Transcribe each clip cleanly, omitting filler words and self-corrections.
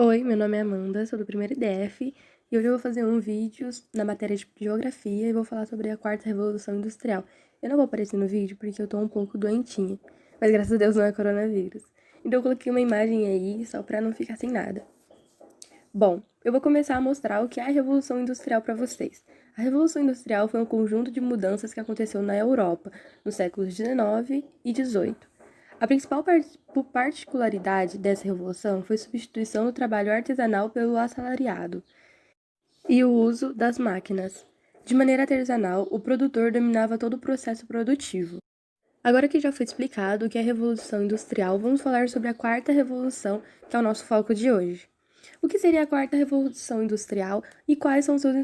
Oi, meu nome é Amanda, sou do primeiro IDF e hoje eu vou fazer um vídeo na matéria de Geografia e vou falar sobre a quarta revolução industrial. Eu não vou aparecer no vídeo porque eu tô um pouco doentinha, mas graças a Deus não é coronavírus. Então eu coloquei uma imagem aí só pra não ficar sem nada. Bom, eu vou começar a mostrar o que é a Revolução Industrial para vocês. A Revolução Industrial foi um conjunto de mudanças que aconteceu na Europa nos séculos 19 e 18. A principal particularidade dessa revolução foi a substituição do trabalho artesanal pelo assalariado e o uso das máquinas. De maneira artesanal, o produtor dominava todo o processo produtivo. Agora que já foi explicado o que é a Revolução Industrial, vamos falar sobre a quarta revolução, que é o nosso foco de hoje. O que seria a quarta revolução industrial e quais são seus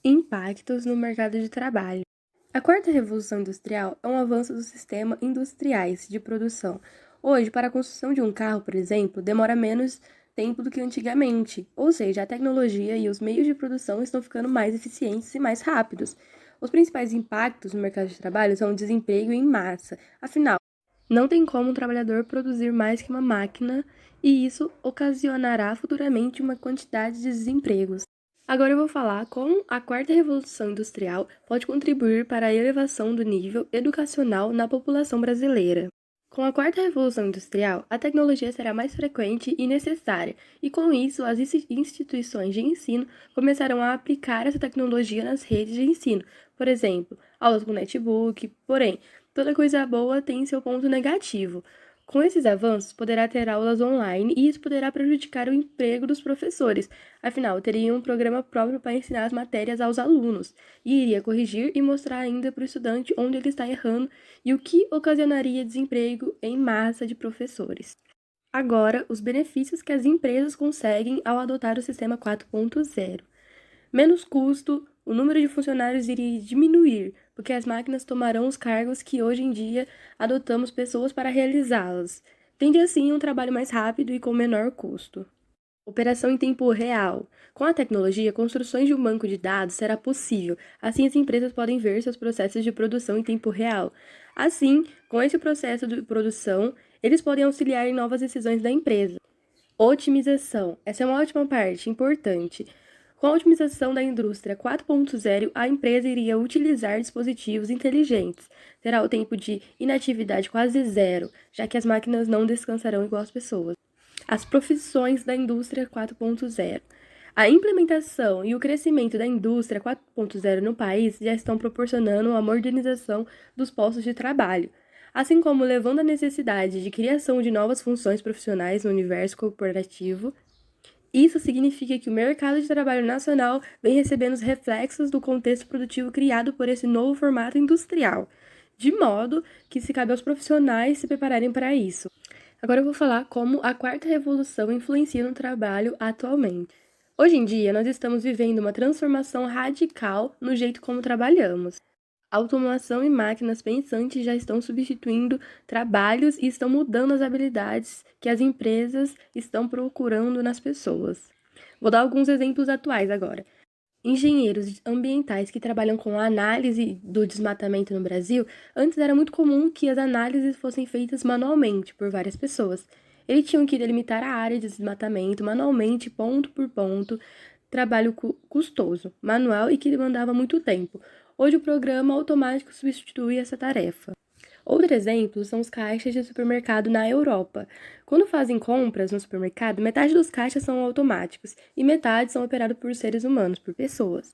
impactos no mercado de trabalho? A quarta revolução industrial é um avanço dos sistemas industriais de produção. Hoje, para a construção de um carro, por exemplo, demora menos tempo do que antigamente, ou seja, a tecnologia e os meios de produção estão ficando mais eficientes e mais rápidos. Os principais impactos no mercado de trabalho são o desemprego em massa. Afinal, não tem como um trabalhador produzir mais que uma máquina, e isso ocasionará futuramente uma quantidade de desempregos. Agora eu vou falar como a quarta revolução industrial pode contribuir para a elevação do nível educacional na população brasileira. Com a quarta revolução industrial, a tecnologia será mais frequente e necessária, e com isso as instituições de ensino começarão a aplicar essa tecnologia nas redes de ensino. Por exemplo, aulas com netbook, porém, toda coisa boa tem seu ponto negativo. Com esses avanços, poderá ter aulas online e isso poderá prejudicar o emprego dos professores. Afinal, teria um programa próprio para ensinar as matérias aos alunos e iria corrigir e mostrar ainda para o estudante onde ele está errando e o que ocasionaria desemprego em massa de professores. Agora, os benefícios que as empresas conseguem ao adotar o sistema 4.0. Menos custo, o número de funcionários iria diminuir, porque as máquinas tomarão os cargos que hoje em dia adotamos pessoas para realizá-las. Tende assim um trabalho mais rápido e com menor custo. Operação em tempo real. Com a tecnologia, construções de um banco de dados será possível. Assim, as empresas podem ver seus processos de produção em tempo real. Assim, com esse processo de produção, eles podem auxiliar em novas decisões da empresa. Otimização. Essa é uma ótima parte, importante. Com a otimização da indústria 4.0, a empresa iria utilizar dispositivos inteligentes. Terá o tempo de inatividade quase zero, já que as máquinas não descansarão igual as pessoas. As profissões da indústria 4.0. A implementação e o crescimento da indústria 4.0 no país já estão proporcionando a modernização dos postos de trabalho, assim como levando à necessidade de criação de novas funções profissionais no universo corporativo. Isso significa que o mercado de trabalho nacional vem recebendo os reflexos do contexto produtivo criado por esse novo formato industrial, de modo que se cabe aos profissionais se prepararem para isso. Agora eu vou falar como a quarta revolução influencia no trabalho atualmente. Hoje em dia, nós estamos vivendo uma transformação radical no jeito como trabalhamos. Automação e máquinas pensantes já estão substituindo trabalhos e estão mudando as habilidades que as empresas estão procurando nas pessoas. Vou dar alguns exemplos atuais agora. Engenheiros ambientais que trabalham com a análise do desmatamento no Brasil, antes era muito comum que as análises fossem feitas manualmente por várias pessoas. Eles tinham que delimitar a área de desmatamento manualmente, ponto por ponto, trabalho custoso, manual e que demandava muito tempo. Hoje o programa automático substitui essa tarefa. Outro exemplo são os caixas de supermercado na Europa. Quando fazem compras no supermercado, metade dos caixas são automáticos e metade são operados por seres humanos, por pessoas.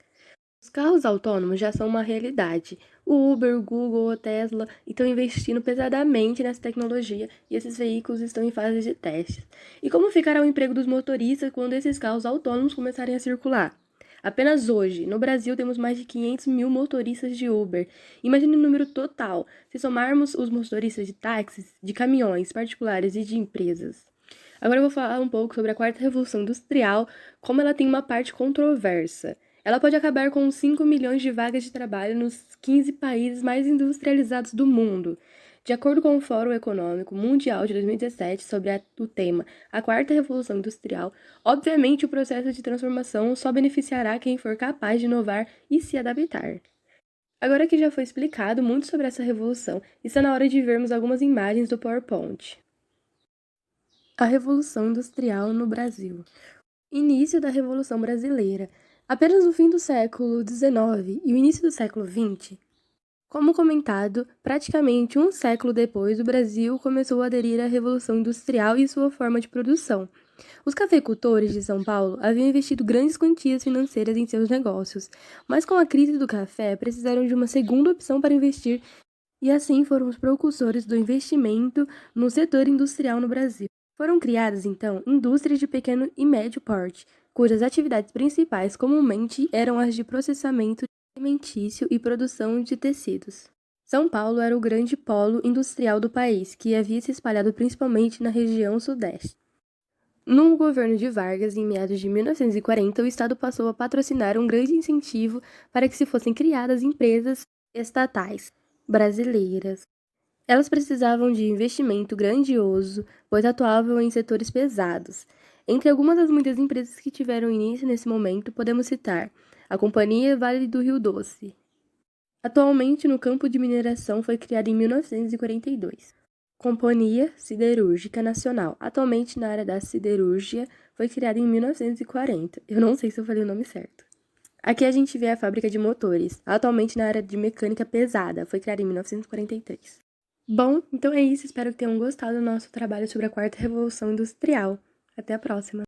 Os carros autônomos já são uma realidade. O Uber, o Google, a Tesla estão investindo pesadamente nessa tecnologia e esses veículos estão em fase de testes. E como ficará o emprego dos motoristas quando esses carros autônomos começarem a circular? Apenas hoje, no Brasil, temos mais de 500 mil motoristas de Uber. Imagine o número total, se somarmos os motoristas de táxis, de caminhões particulares e de empresas. Agora eu vou falar um pouco sobre a quarta revolução industrial, como ela tem uma parte controversa. Ela pode acabar com 5 milhões de vagas de trabalho nos 15 países mais industrializados do mundo. De acordo com o Fórum Econômico Mundial de 2017 sobre o tema A Quarta Revolução Industrial, obviamente o processo de transformação só beneficiará quem for capaz de inovar e se adaptar. Agora que já foi explicado muito sobre essa revolução, está na hora de vermos algumas imagens do PowerPoint. A Revolução Industrial no Brasil. Início da Revolução Brasileira. Apenas no fim do século XIX e o início do século XX, como comentado, praticamente um século depois, o Brasil começou a aderir à Revolução Industrial e sua forma de produção. Os cafeicultores de São Paulo haviam investido grandes quantias financeiras em seus negócios, mas com a crise do café precisaram de uma segunda opção para investir e assim foram os precursores do investimento no setor industrial no Brasil. Foram criadas, então, indústrias de pequeno e médio porte, cujas atividades principais comumente eram as de processamento alimentício e produção de tecidos. São Paulo era o grande polo industrial do país, que havia se espalhado principalmente na região sudeste. No governo de Vargas, em meados de 1940, o Estado passou a patrocinar um grande incentivo para que se fossem criadas empresas estatais brasileiras. Elas precisavam de investimento grandioso, pois atuavam em setores pesados. Entre algumas das muitas empresas que tiveram início nesse momento, podemos citar a Companhia Vale do Rio Doce. Atualmente no campo de mineração, foi criada em 1942. Companhia Siderúrgica Nacional. Atualmente na área da siderurgia, foi criada em 1940. Eu não sei se eu falei o nome certo. Aqui a gente vê a fábrica de motores. Atualmente na área de mecânica pesada, foi criada em 1943. Bom, então é isso. Espero que tenham gostado do nosso trabalho sobre a quarta revolução industrial. Até a próxima!